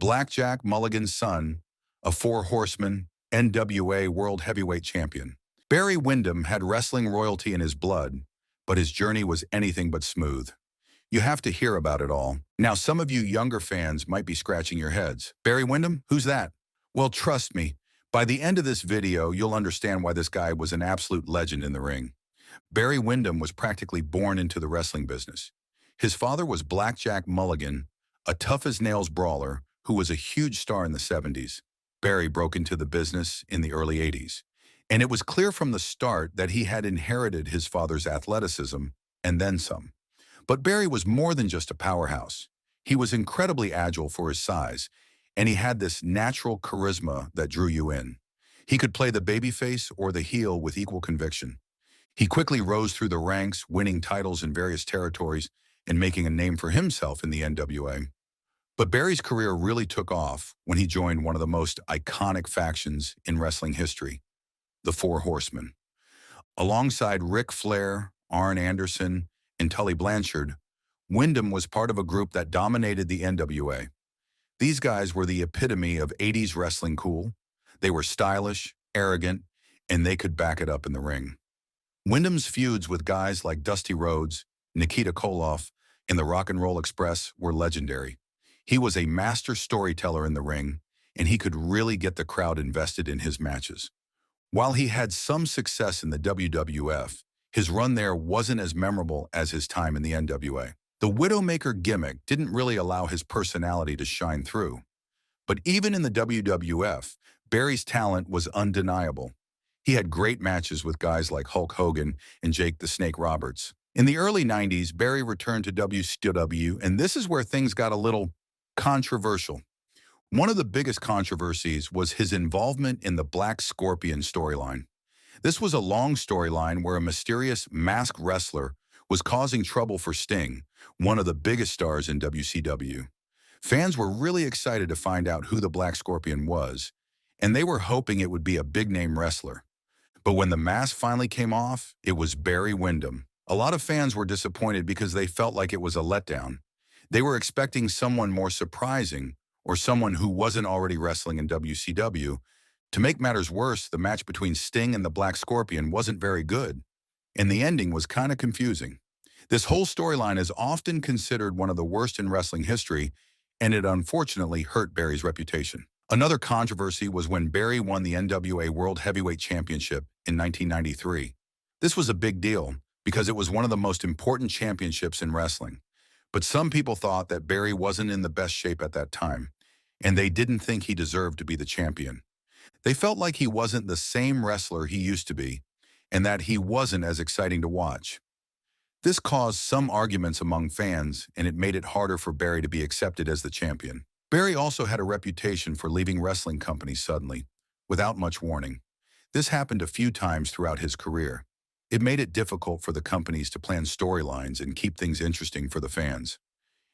Blackjack Mulligan's son, a four-horseman NWA World Heavyweight Champion. Barry Windham had wrestling royalty in his blood, but his journey was anything but smooth. You have to hear about it all. Now, some of you younger fans might be scratching your heads. Barry Windham? Who's that? Well, trust me, by the end of this video, you'll understand why this guy was an absolute legend in the ring. Barry Windham was practically born into the wrestling business. His father was Blackjack Mulligan, a tough-as-nails brawler who was a huge star in the 70s. Barry broke into the business in the early 80s, and it was clear from the start that he had inherited his father's athleticism and then some. But Barry was more than just a powerhouse. He was incredibly agile for his size, and he had this natural charisma that drew you in. He could play the babyface or the heel with equal conviction. He quickly rose through the ranks, winning titles in various territories and making a name for himself in the NWA. But Barry's career really took off when he joined one of the most iconic factions in wrestling history, the Four Horsemen. Alongside Ric Flair, Arn Anderson, and Tully Blanchard, Windham was part of a group that dominated the NWA. These guys were the epitome of 80s wrestling cool. They were stylish, arrogant, and they could back it up in the ring. Windham's feuds with guys like Dusty Rhodes, Nikita Koloff, and the Rock and Roll Express were legendary. He was a master storyteller in the ring, and he could really get the crowd invested in his matches. While he had some success in the WWF, his run there wasn't as memorable as his time in the NWA. The Widowmaker gimmick didn't really allow his personality to shine through. But even in the WWF, Barry's talent was undeniable. He had great matches with guys like Hulk Hogan and Jake the Snake Roberts. In the early 90s, Barry returned to WCW, and this is where things got a little controversial. One of the biggest controversies was his involvement in the Black Scorpion storyline. This was a long storyline where a mysterious masked wrestler was causing trouble for Sting, one of the biggest stars in WCW. Fans were really excited to find out who the Black Scorpion was, and they were hoping it would be a big-name wrestler. But when the mask finally came off, it was Barry Windham. A lot of fans were disappointed because they felt like it was a letdown. They were expecting someone more surprising or someone who wasn't already wrestling in WCW. To make matters worse, the match between Sting and the Black Scorpion wasn't very good, and the ending was kind of confusing. This whole storyline is often considered one of the worst in wrestling history, and it unfortunately hurt Barry's reputation. Another controversy was when Barry won the NWA World Heavyweight Championship in 1993. This was a big deal because it was one of the most important championships in wrestling. But some people thought that Barry wasn't in the best shape at that time, and they didn't think he deserved to be the champion. They felt like he wasn't the same wrestler he used to be, and that he wasn't as exciting to watch. This caused some arguments among fans, and it made it harder for Barry to be accepted as the champion. Barry also had a reputation for leaving wrestling companies suddenly, without much warning. This happened a few times throughout his career. It made it difficult for the companies to plan storylines and keep things interesting for the fans.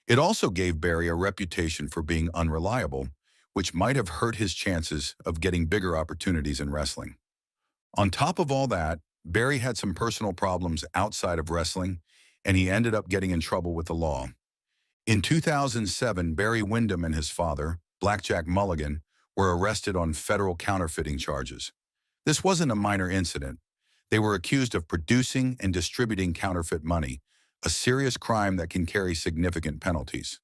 It also gave Barry a reputation for being unreliable, which might have hurt his chances of getting bigger opportunities in wrestling. On top of all that, Barry had some personal problems outside of wrestling, and he ended up getting in trouble with the law. In 2007, Barry Windham and his father, Blackjack Mulligan, were arrested on federal counterfeiting charges. This wasn't a minor incident. They were accused of producing and distributing counterfeit money, a serious crime that can carry significant penalties.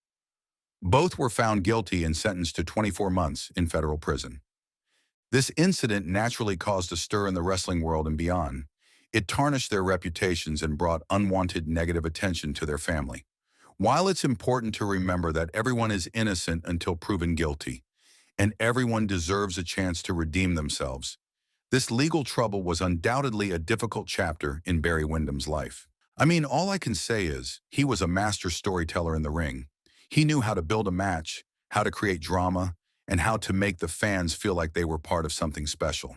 Both were found guilty and sentenced to 24 months in federal prison. This incident naturally caused a stir in the wrestling world and beyond. It tarnished their reputations and brought unwanted negative attention to their family. While it's important to remember that everyone is innocent until proven guilty, and everyone deserves a chance to redeem themselves, this legal trouble was undoubtedly a difficult chapter in Barry Windham's life. I mean, all I can say is, he was a master storyteller in the ring. He knew how to build a match, how to create drama, and how to make the fans feel like they were part of something special.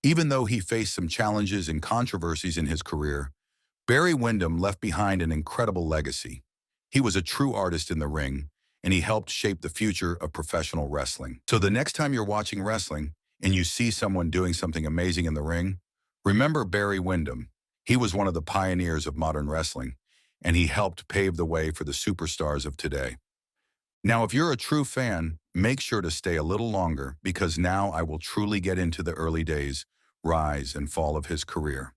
Even though he faced some challenges and controversies in his career, Barry Windham left behind an incredible legacy. He was a true artist in the ring, and he helped shape the future of professional wrestling. So the next time you're watching wrestling and you see someone doing something amazing in the ring, remember Barry Windham. He was one of the pioneers of modern wrestling, and he helped pave the way for the superstars of today. Now, if you're a true fan, Make sure to stay a little longer because now I will truly get into the early days, rise and fall of his career.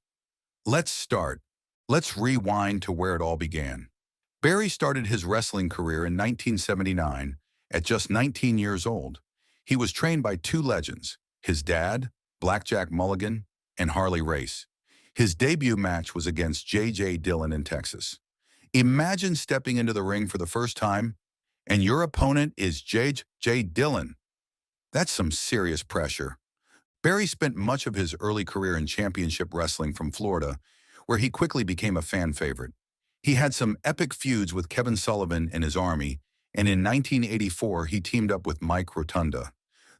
Let's start. Let's rewind to where it all began. Barry started his wrestling career in 1979 at just 19 years old. He was trained by two legends, his dad, Blackjack Mulligan, and Harley Race. His debut match was against J.J. Dillon in Texas. Imagine stepping into the ring for the first time, and your opponent is J.J. Dillon. That's some serious pressure. Barry spent much of his early career in championship wrestling from Florida, where he quickly became a fan favorite. He had some epic feuds with Kevin Sullivan and his army, and in 1984 he teamed up with Mike Rotunda.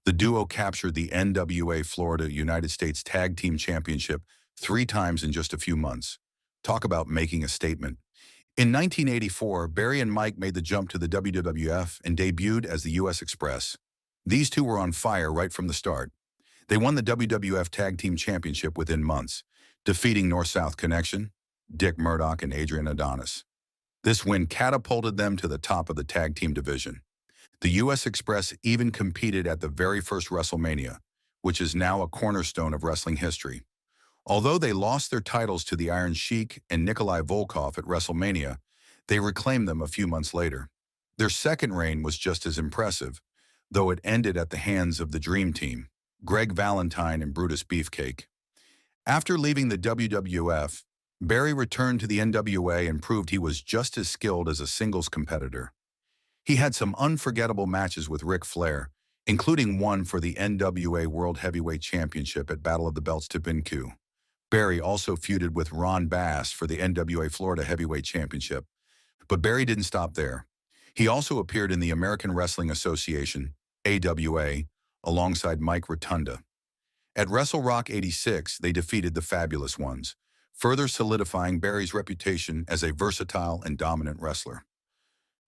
The duo captured the NWA Florida United States Tag Team Championship 3 times in just a few months. Talk about making a statement. In 1984, Barry and Mike made the jump to the WWF and debuted as the U.S. Express. These two were on fire right from the start. They won the WWF Tag Team Championship within months, defeating North-South Connection, Dick Murdoch, and Adrian Adonis. This win catapulted them to the top of the tag team division. The U.S. Express even competed at the very first WrestleMania, which is now a cornerstone of wrestling history. Although they lost their titles to the Iron Sheik and Nikolai Volkov at WrestleMania, they reclaimed them a few months later. Their second reign was just as impressive, though it ended at the hands of the Dream Team, Greg Valentine and Brutus Beefcake. After leaving the WWF, Barry returned to the NWA and proved he was just as skilled as a singles competitor. He had some unforgettable matches with Ric Flair, including one for the NWA World Heavyweight Championship at Battle of the Belts Tupinku. Barry also feuded with Ron Bass for the NWA Florida Heavyweight Championship. But Barry didn't stop there. He also appeared in the American Wrestling Association, AWA, alongside Mike Rotunda. At Wrestle Rock 86, they defeated the Fabulous Ones, further solidifying Barry's reputation as a versatile and dominant wrestler.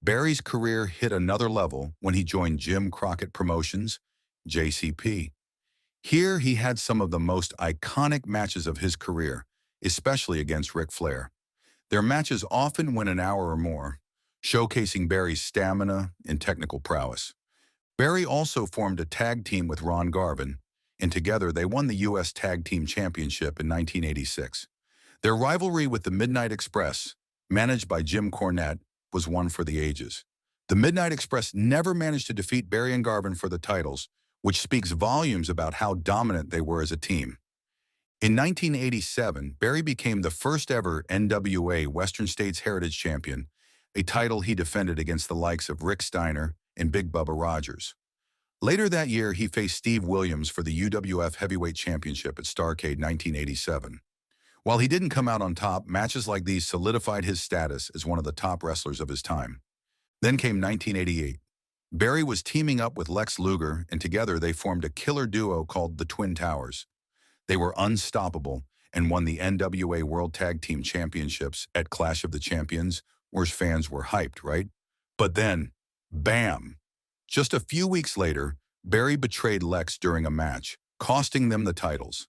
Barry's career hit another level when he joined Jim Crockett Promotions, JCP. Here he had some of the most iconic matches of his career, especially against Ric Flair. Their matches often went an hour or more, showcasing Barry's stamina and technical prowess. Barry also formed a tag team with Ron Garvin, and together they won the U.S. Tag Team Championship in 1986. Their rivalry with the Midnight Express, managed by Jim Cornette, was one for the ages. The Midnight Express never managed to defeat Barry and Garvin for the titles, which speaks volumes about how dominant they were as a team. In 1987, Barry became the first ever NWA Western States Heritage Champion, a title he defended against the likes of Rick Steiner and Big Bubba Rogers. Later that year, he faced Steve Williams for the UWF Heavyweight Championship at Starrcade 1987. While he didn't come out on top, matches like these solidified his status as one of the top wrestlers of his time. Then came 1988. Barry was teaming up with Lex Luger, and together they formed a killer duo called the Twin Towers. They were unstoppable and won the NWA World Tag Team Championships at Clash of the Champions, where fans were hyped, right? But then, bam! Just a few weeks later, Barry betrayed Lex during a match, costing them the titles.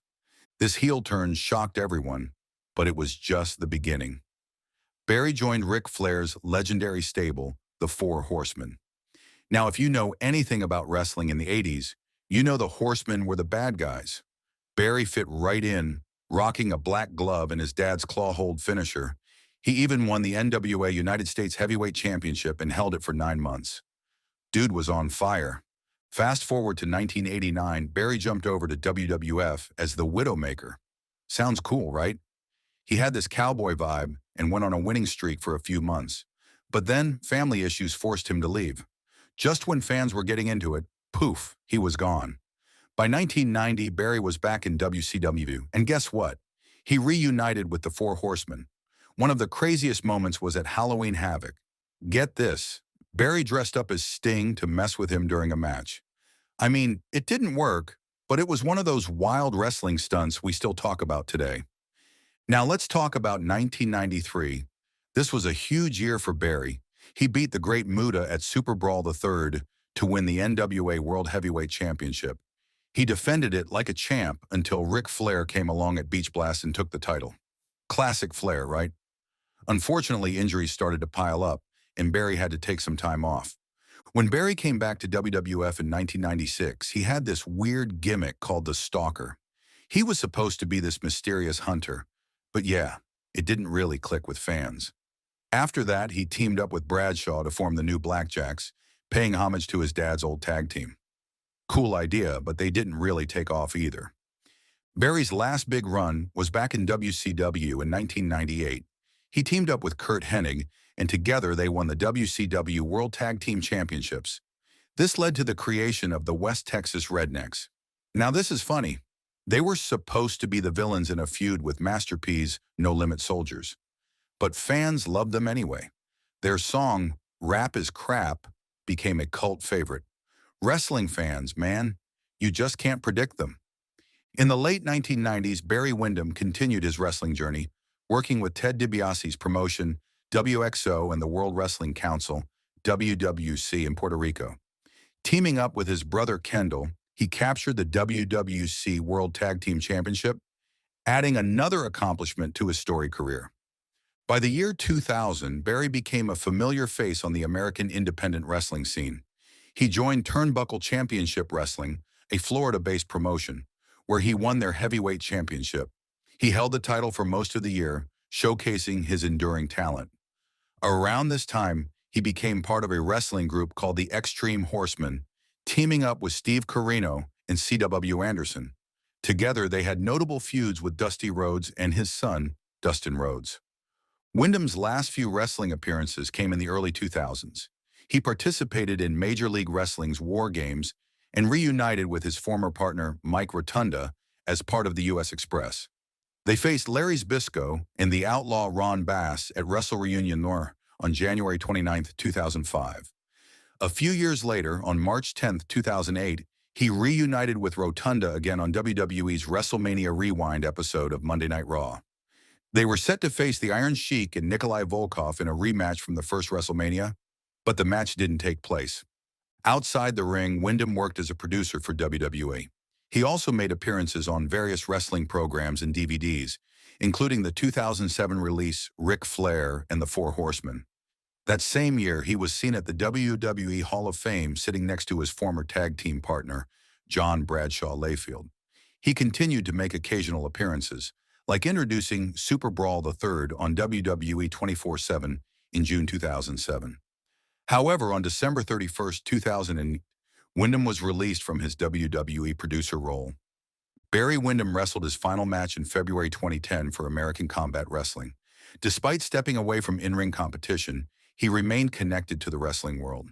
This heel turn shocked everyone, but it was just the beginning. Barry joined Ric Flair's legendary stable, the Four Horsemen. Now, if you know anything about wrestling in the 80s, you know the Horsemen were the bad guys. Barry fit right in, rocking a black glove and his dad's claw hold finisher. He even won the NWA United States Heavyweight Championship and held it for 9 months. Dude was on fire. Fast forward to 1989, Barry jumped over to WWF as the Widowmaker. Sounds cool, right? He had this cowboy vibe and went on a winning streak for a few months. But then family issues forced him to leave. Just when fans were getting into it, poof, he was gone. By 1990, Barry was back in WCW, and guess what? He reunited with the Four Horsemen. One of the craziest moments was at Halloween Havoc. Get this, Barry dressed up as Sting to mess with him during a match. I mean, it didn't work, but it was one of those wild wrestling stunts we still talk about today. Now let's talk about 1993. This was a huge year for Barry. He beat the Great Muta at Super Brawl III to win the NWA World Heavyweight Championship. He defended it like a champ until Ric Flair came along at Beach Blast and took the title. Classic Flair, right? Unfortunately, injuries started to pile up, and Barry had to take some time off. When Barry came back to WWF in 1996, he had this weird gimmick called the Stalker. He was supposed to be this mysterious hunter, but yeah, it didn't really click with fans. After that, he teamed up with Bradshaw to form the new Blackjacks, paying homage to his dad's old tag team. Cool idea, but they didn't really take off either. Barry's last big run was back in WCW in 1998. He teamed up with Curt Hennig, and together they won the WCW World Tag Team Championships. This led to the creation of the West Texas Rednecks. Now this is funny. They were supposed to be the villains in a feud with Master P's No Limit Soldiers. But fans loved them anyway. Their song, Rap is Crap, became a cult favorite. Wrestling fans, man, you just can't predict them. In the late 1990s, Barry Windham continued his wrestling journey, working with Ted DiBiase's promotion, WXO, and the World Wrestling Council, WWC, in Puerto Rico. Teaming up with his brother Kendall, he captured the WWC World Tag Team Championship, adding another accomplishment to his storied career. By the year 2000, Barry became a familiar face on the American independent wrestling scene. He joined Turnbuckle Championship Wrestling, a Florida-based promotion, where he won their heavyweight championship. He held the title for most of the year, showcasing his enduring talent. Around this time, he became part of a wrestling group called the Extreme Horsemen, teaming up with Steve Corino and C.W. Anderson. Together, they had notable feuds with Dusty Rhodes and his son, Dustin Rhodes. Windham's last few wrestling appearances came in the early 2000s. He participated in Major League Wrestling's War Games and reunited with his former partner, Mike Rotunda, as part of the U.S. Express. They faced Larry Zbyszko and the outlaw Ron Bass at Wrestle Reunion Nor on January 29, 2005. A few years later, on March 10, 2008, he reunited with Rotunda again on WWE's WrestleMania Rewind episode of Monday Night Raw. They were set to face the Iron Sheik and Nikolai Volkov in a rematch from the first WrestleMania, but the match didn't take place. Outside the ring, Windham worked as a producer for WWE. He also made appearances on various wrestling programs and DVDs, including the 2007 release Ric Flair and the Four Horsemen. That same year, he was seen at the WWE Hall of Fame sitting next to his former tag team partner, John Bradshaw Layfield. He continued to make occasional appearances, like introducing Super Brawl III on WWE 24/7 in June 2007. However, on December 31, 2008, Windham was released from his WWE producer role. Barry Windham wrestled his final match in February 2010 for American Combat Wrestling. Despite stepping away from in-ring competition, he remained connected to the wrestling world.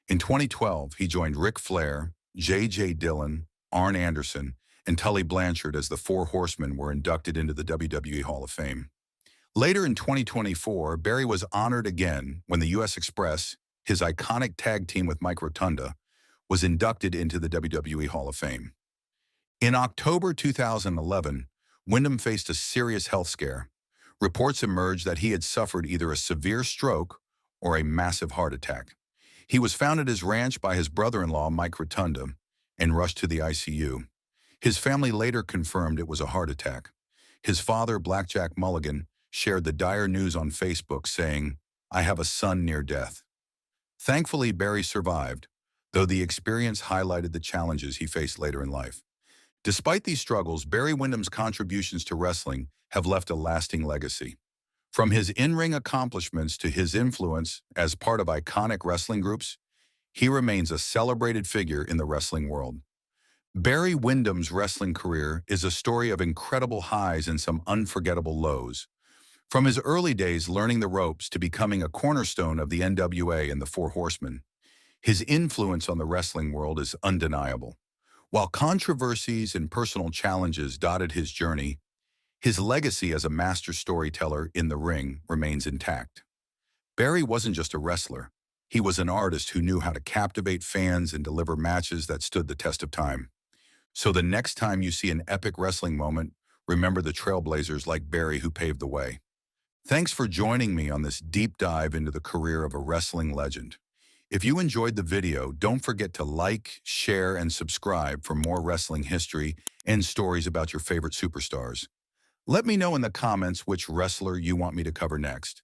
In 2012, he joined Ric Flair, J.J. Dillon, Arn Anderson, and Tully Blanchard as the Four Horsemen were inducted into the WWE Hall of Fame. Later in 2024, Barry was honored again when the U.S. Express, his iconic tag team with Mike Rotunda, was inducted into the WWE Hall of Fame. In October 2011, Windham faced a serious health scare. Reports emerged that he had suffered either a severe stroke or a massive heart attack. He was found at his ranch by his brother-in-law, Mike Rotunda, and rushed to the ICU. His family later confirmed it was a heart attack. His father, Blackjack Mulligan, shared the dire news on Facebook, saying, "I have a son near death." Thankfully, Barry survived, though the experience highlighted the challenges he faced later in life. Despite these struggles, Barry Windham's contributions to wrestling have left a lasting legacy. From his in-ring accomplishments to his influence as part of iconic wrestling groups, he remains a celebrated figure in the wrestling world. Barry Windham's wrestling career is a story of incredible highs and some unforgettable lows. From his early days learning the ropes to becoming a cornerstone of the NWA and the Four Horsemen, his influence on the wrestling world is undeniable. While controversies and personal challenges dotted his journey, his legacy as a master storyteller in the ring remains intact. Barry wasn't just a wrestler. He was an artist who knew how to captivate fans and deliver matches that stood the test of time. So the next time you see an epic wrestling moment, remember the trailblazers like Barry who paved the way. Thanks for joining me on this deep dive into the career of a wrestling legend. If you enjoyed the video, don't forget to like, share, and subscribe for more wrestling history and stories about your favorite superstars. Let me know in the comments which wrestler you want me to cover next.